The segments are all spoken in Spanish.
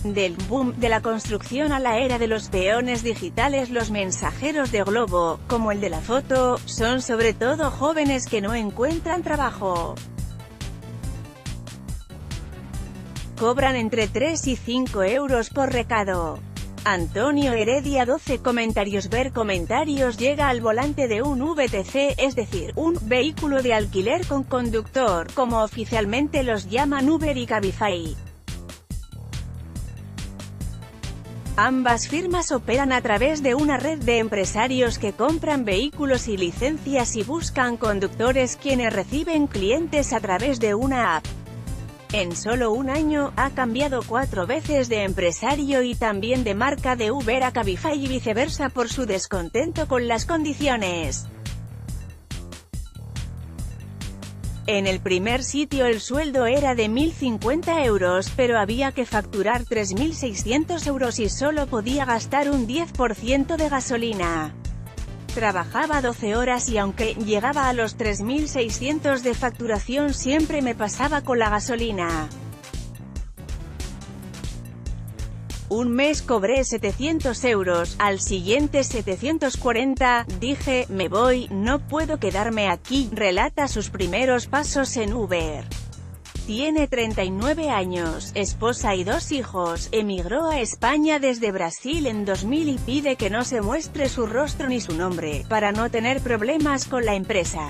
Del boom de la construcción a la era de los peones digitales, los mensajeros de globo, como el de la foto, son sobre todo jóvenes que no encuentran trabajo. Cobran entre 3 y 5 euros por recado. Antonio Heredia 12 comentarios. Ver comentarios. Llega al volante de un VTC, es decir, un vehículo de alquiler con conductor, como oficialmente los llaman Uber y Cabify. Ambas firmas operan a través de una red de empresarios que compran vehículos y licencias y buscan conductores, quienes reciben clientes a través de una app. En solo un año, ha cambiado 4 veces de empresario y también de marca, de Uber a Cabify y viceversa, por su descontento con las condiciones. En el primer sitio el sueldo era de 1.050 euros, pero había que facturar 3.600 euros y solo podía gastar un 10% de gasolina. Trabajaba 12 horas y aunque llegaba a los 3.600 de facturación siempre me pasaba con la gasolina. Un mes cobré 700 euros, al siguiente 740, dije, me voy, no puedo quedarme aquí. Relata sus primeros pasos en Uber. Tiene 39 años, esposa y 2 hijos, emigró a España desde Brasil en 2000 y pide que no se muestre su rostro ni su nombre, para no tener problemas con la empresa.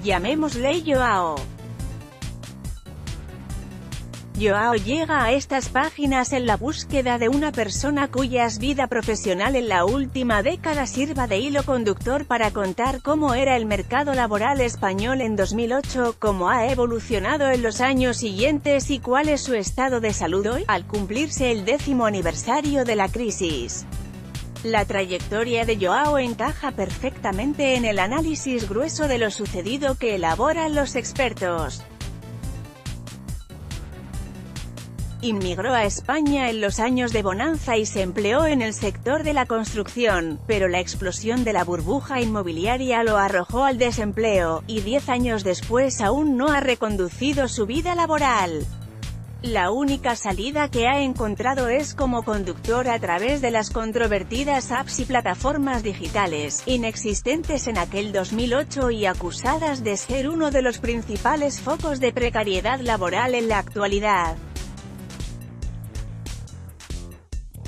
Llamémosle Joao. Joao llega a estas páginas en la búsqueda de una persona cuya vida profesional en la última década sirva de hilo conductor para contar cómo era el mercado laboral español en 2008, cómo ha evolucionado en los años siguientes y cuál es su estado de salud hoy, al cumplirse el 10º aniversario de la crisis. La trayectoria de Joao encaja perfectamente en el análisis grueso de lo sucedido que elaboran los expertos. Inmigró a España en los años de bonanza y se empleó en el sector de la construcción, pero la explosión de la burbuja inmobiliaria lo arrojó al desempleo, y 10 años después aún no ha reconducido su vida laboral. La única salida que ha encontrado es como conductor a través de las controvertidas apps y plataformas digitales, inexistentes en aquel 2008 y acusadas de ser uno de los principales focos de precariedad laboral en la actualidad.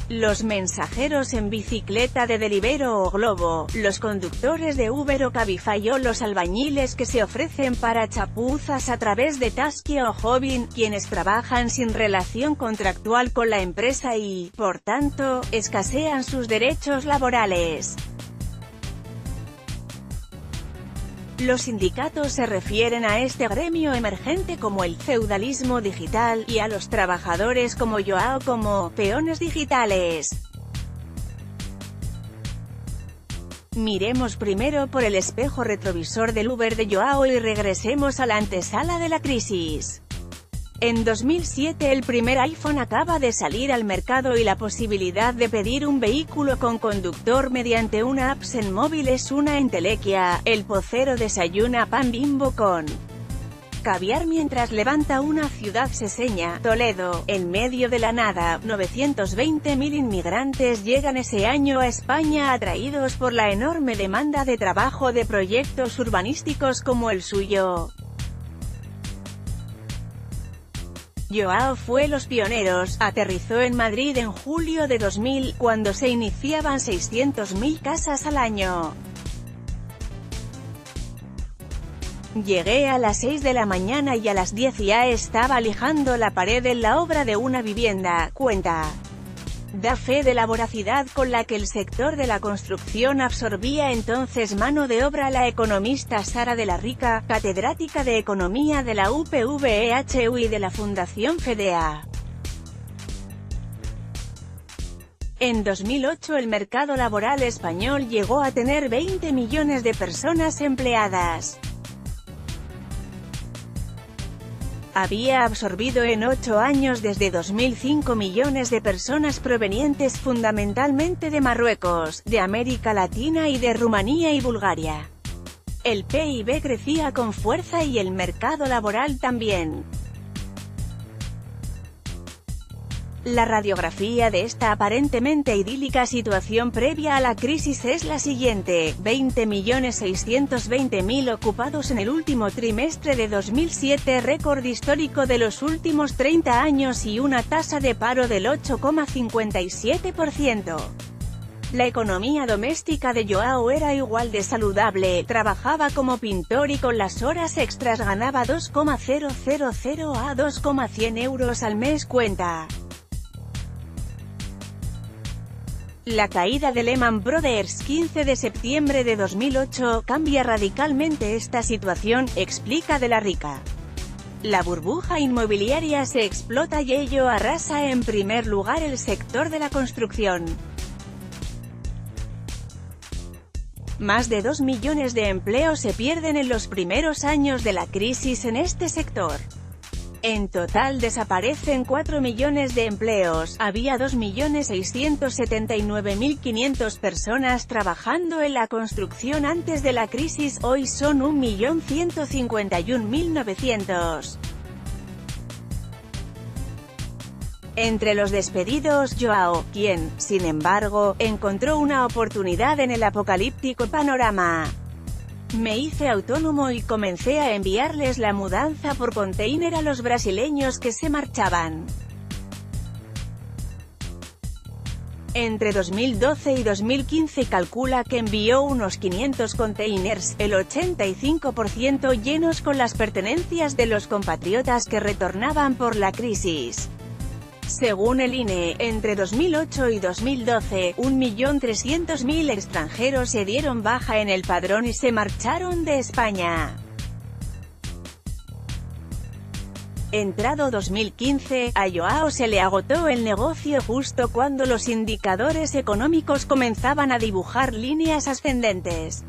Los mensajeros en bicicleta de Deliveroo o Globo, los conductores de Uber o Cabify o los albañiles que se ofrecen para chapuzas a través de Tasky o Jobin, quienes trabajan sin relación contractual con la empresa y, por tanto, escasean sus derechos laborales. Los sindicatos se refieren a este gremio emergente como el feudalismo digital, y a los trabajadores como Joao como peones digitales. Miremos primero por el espejo retrovisor del Uber de Joao y regresemos a la antesala de la crisis. En 2007 el primer iPhone acaba de salir al mercado y la posibilidad de pedir un vehículo con conductor mediante una app en móvil es una entelequia. El pocero desayuna pan Bimbo con caviar mientras levanta una ciudad seseña, Toledo, en medio de la nada. 920.000 inmigrantes llegan ese año a España atraídos por la enorme demanda de trabajo de proyectos urbanísticos como el suyo. Joao fue los pioneros, aterrizó en Madrid en julio de 2000, cuando se iniciaban 600.000 casas al año. Llegué a las 6 de la mañana y a las 10 ya estaba lijando la pared en la obra de una vivienda, cuenta. Da fe de la voracidad con la que el sector de la construcción absorbía entonces mano de obra la economista Sara de la Rica, catedrática de Economía de la UPV-EHU y de la Fundación Fedea. En 2008 el mercado laboral español llegó a tener 20 millones de personas empleadas. Había absorbido en 8 años desde 2005 millones de personas provenientes fundamentalmente de Marruecos, de América Latina y de Rumanía y Bulgaria. El PIB crecía con fuerza y el mercado laboral también. La radiografía de esta aparentemente idílica situación previa a la crisis es la siguiente: 20.620.000 ocupados en el último trimestre de 2007, récord histórico de los últimos 30 años, y una tasa de paro del 8,57%. La economía doméstica de Joao era igual de saludable, trabajaba como pintor y con las horas extras ganaba 2,000 a 2,100 euros al mes, cuenta. La caída de Lehman Brothers, 15 de septiembre de 2008, cambia radicalmente esta situación, explica De la Rica. La burbuja inmobiliaria se explota y ello arrasa en primer lugar el sector de la construcción. Más de 2 millones de empleos se pierden en los primeros años de la crisis en este sector. En total desaparecen 4 millones de empleos, había 2.679.500 personas trabajando en la construcción antes de la crisis, hoy son 1.151.900. Entre los despedidos, Joao, quien, sin embargo, encontró una oportunidad en el apocalíptico panorama. Me hice autónomo y comencé a enviarles la mudanza por container a los brasileños que se marchaban. Entre 2012 y 2015 calcula que envió unos 500 containers, el 85% llenos con las pertenencias de los compatriotas que retornaban por la crisis. Según el INE, entre 2008 y 2012, 1.300.000 extranjeros se dieron baja en el padrón y se marcharon de España. Entrado 2015, a Joao se le agotó el negocio justo cuando los indicadores económicos comenzaban a dibujar líneas ascendentes.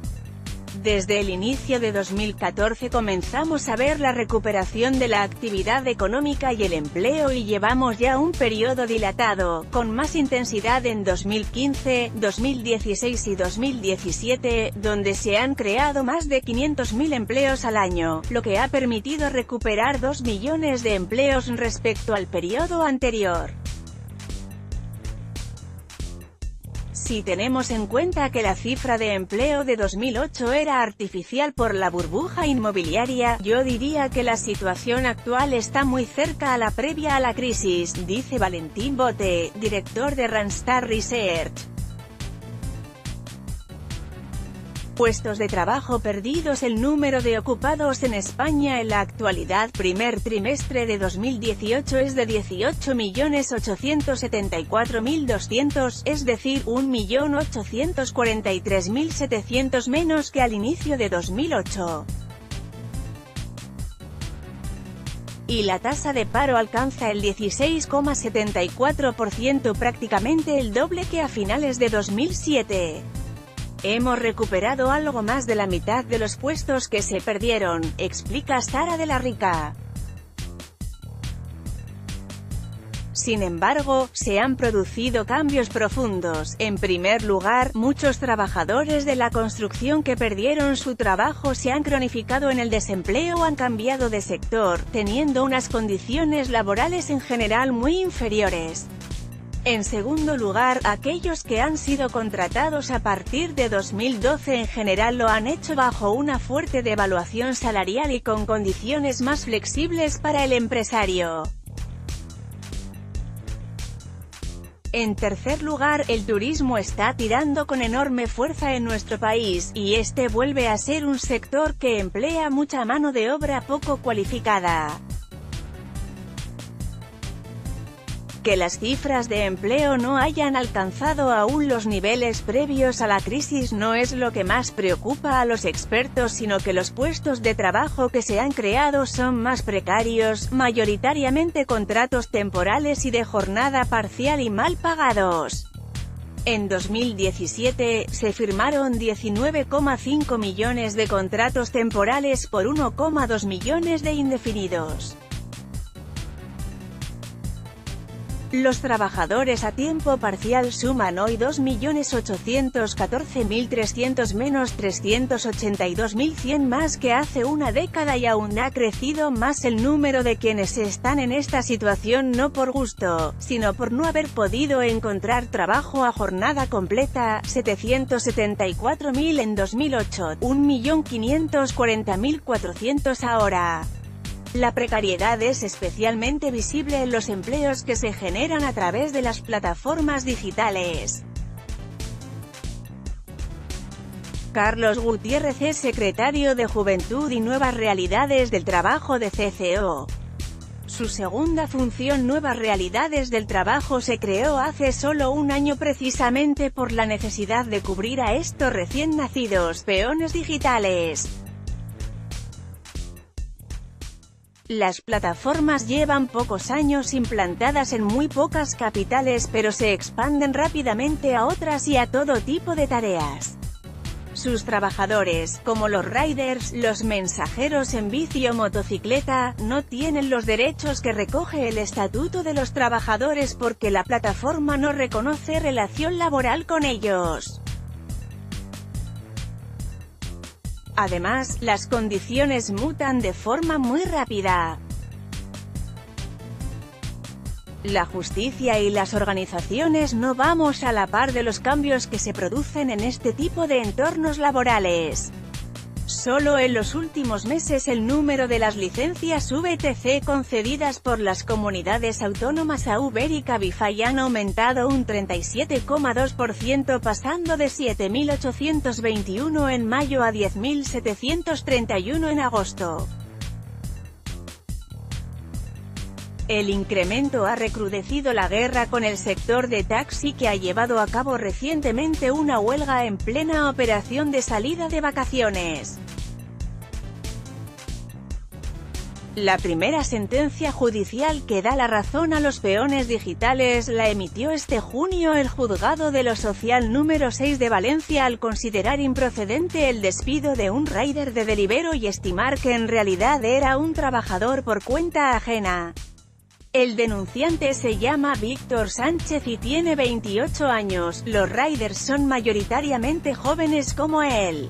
Desde el inicio de 2014 comenzamos a ver la recuperación de la actividad económica y el empleo, y llevamos ya un periodo dilatado, con más intensidad en 2015, 2016 y 2017, donde se han creado más de 500.000 empleos al año, lo que ha permitido recuperar 2 millones de empleos respecto al periodo anterior. Si tenemos en cuenta que la cifra de empleo de 2008 era artificial por la burbuja inmobiliaria, yo diría que la situación actual está muy cerca a la previa a la crisis, dice Valentín Bote, director de Randstad Research. Puestos de trabajo perdidos. El número de ocupados en España en la actualidad, primer trimestre de 2018, es de 18.874.200, es decir, 1.843.700 menos que al inicio de 2008. Y la tasa de paro alcanza el 16,74%, prácticamente el doble que a finales de 2007. Hemos recuperado algo más de la mitad de los puestos que se perdieron, explica Sara de la Rica. Sin embargo, se han producido cambios profundos. En primer lugar, muchos trabajadores de la construcción que perdieron su trabajo se han cronificado en el desempleo o han cambiado de sector, teniendo unas condiciones laborales en general muy inferiores. En segundo lugar, aquellos que han sido contratados a partir de 2012 en general lo han hecho bajo una fuerte devaluación salarial y con condiciones más flexibles para el empresario. En tercer lugar, el turismo está tirando con enorme fuerza en nuestro país, y este vuelve a ser un sector que emplea mucha mano de obra poco cualificada. Que las cifras de empleo no hayan alcanzado aún los niveles previos a la crisis no es lo que más preocupa a los expertos, sino que los puestos de trabajo que se han creado son más precarios, mayoritariamente contratos temporales y de jornada parcial y mal pagados. En 2017, se firmaron 19,5 millones de contratos temporales por 1,2 millones de indefinidos. Los trabajadores a tiempo parcial suman hoy 2.814.300 menos 382.100 más que hace una década y aún ha crecido más el número de quienes están en esta situación no por gusto, sino por no haber podido encontrar trabajo a jornada completa, 774.000 en 2008, 1.540.400 ahora. La precariedad es especialmente visible en los empleos que se generan a través de las plataformas digitales. Carlos Gutiérrez es secretario de Juventud y Nuevas Realidades del Trabajo de CCO. Su segunda función Nuevas Realidades del Trabajo se creó hace solo un año precisamente por la necesidad de cubrir a estos recién nacidos peones digitales. Las plataformas llevan pocos años implantadas en muy pocas capitales pero se expanden rápidamente a otras y a todo tipo de tareas. Sus trabajadores, como los riders, los mensajeros en bici o motocicleta, no tienen los derechos que recoge el Estatuto de los Trabajadores porque la plataforma no reconoce relación laboral con ellos. Además, las condiciones mutan de forma muy rápida. La justicia y las organizaciones no vamos a la par de los cambios que se producen en este tipo de entornos laborales. Solo en los últimos meses el número de las licencias VTC concedidas por las comunidades autónomas a Uber y Cabify han aumentado un 37,2% pasando de 7.821 en mayo a 10.731 en agosto. El incremento ha recrudecido la guerra con el sector de taxi que ha llevado a cabo recientemente una huelga en plena operación de salida de vacaciones. La primera sentencia judicial que da la razón a los peones digitales la emitió este junio el Juzgado de lo Social número 6 de Valencia al considerar improcedente el despido de un rider de Deliveroo y estimar que en realidad era un trabajador por cuenta ajena. El denunciante se llama Víctor Sánchez y tiene 28 años, los riders son mayoritariamente jóvenes como él.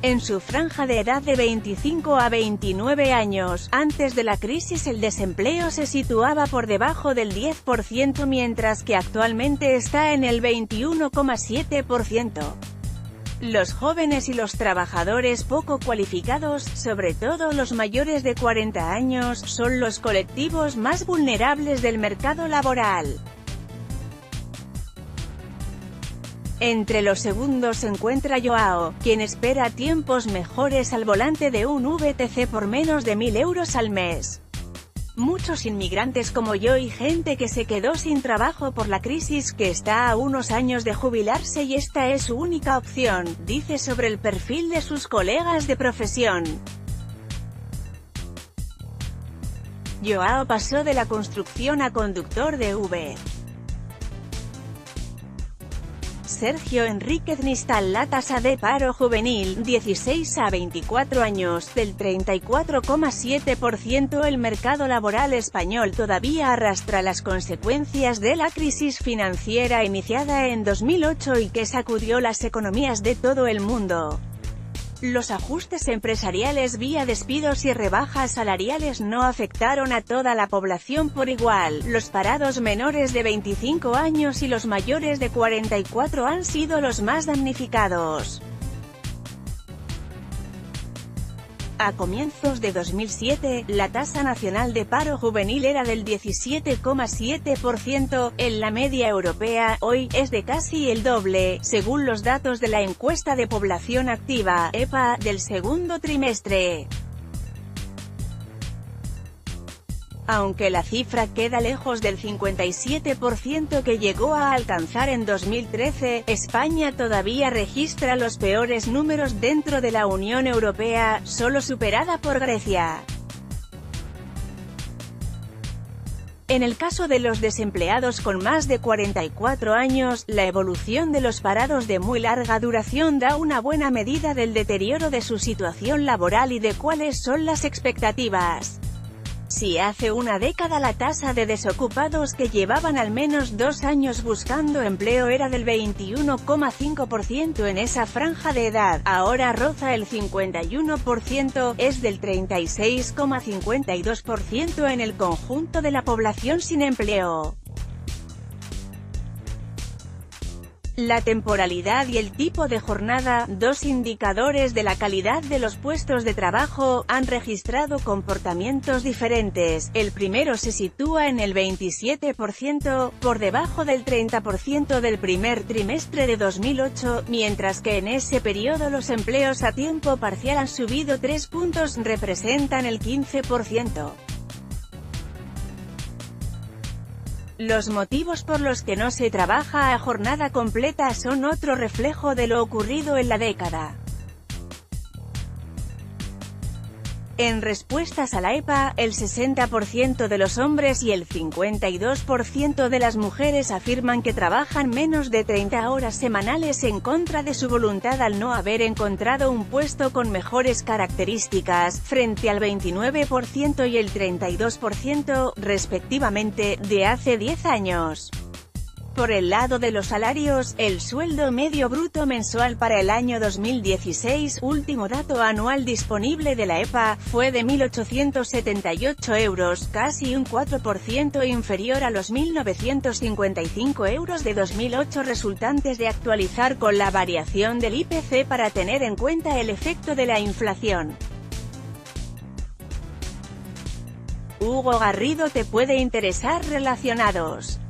En su franja de edad de 25 a 29 años, antes de la crisis el desempleo se situaba por debajo del 10% mientras que actualmente está en el 21,7%. Los jóvenes y los trabajadores poco cualificados, sobre todo los mayores de 40 años, son los colectivos más vulnerables del mercado laboral. Entre los segundos se encuentra Joao, quien espera tiempos mejores al volante de un VTC por menos de 1.000 euros al mes. Muchos inmigrantes como yo y gente que se quedó sin trabajo por la crisis que está a unos años de jubilarse y esta es su única opción, dice sobre el perfil de sus colegas de profesión. Joao pasó de la construcción a conductor de Uber. Sergio Enríquez Nistal. La tasa de paro juvenil, 16 a 24 años, del 34,7%. El mercado laboral español todavía arrastra las consecuencias de la crisis financiera iniciada en 2008 y que sacudió las economías de todo el mundo. Los ajustes empresariales vía despidos y rebajas salariales no afectaron a toda la población por igual. Los parados menores de 25 años y los mayores de 44 han sido los más damnificados. A comienzos de 2007, la tasa nacional de paro juvenil era del 17,7%, en la media europea, hoy, es de casi el doble, según los datos de la encuesta de población activa, EPA, del segundo trimestre. Aunque la cifra queda lejos del 57% que llegó a alcanzar en 2013, España todavía registra los peores números dentro de la Unión Europea, solo superada por Grecia. En el caso de los desempleados con más de 44 años, la evolución de los parados de muy larga duración da una buena medida del deterioro de su situación laboral y de cuáles son las expectativas. Si hace una década la tasa de desocupados que llevaban al menos 2 años buscando empleo era del 21,5% en esa franja de edad, ahora roza el 51%, es del 36,52% en el conjunto de la población sin empleo. La temporalidad y el tipo de jornada, dos indicadores de la calidad de los puestos de trabajo, han registrado comportamientos diferentes. El primero se sitúa en el 27%, por debajo del 30% del primer trimestre de 2008, mientras que en ese periodo los empleos a tiempo parcial han subido 3 puntos, representan el 15%. Los motivos por los que no se trabaja a jornada completa son otro reflejo de lo ocurrido en la década. En respuestas a la EPA, el 60% de los hombres y el 52% de las mujeres afirman que trabajan menos de 30 horas semanales en contra de su voluntad al no haber encontrado un puesto con mejores características, frente al 29% y el 32%, respectivamente, de hace 10 años. Por el lado de los salarios, el sueldo medio bruto mensual para el año 2016, último dato anual disponible de la EPA, fue de 1.878 euros, casi un 4% inferior a los 1.955 euros de 2008 resultantes de actualizar con la variación del IPC para tener en cuenta el efecto de la inflación. Hugo Garrido te puede interesar relacionados.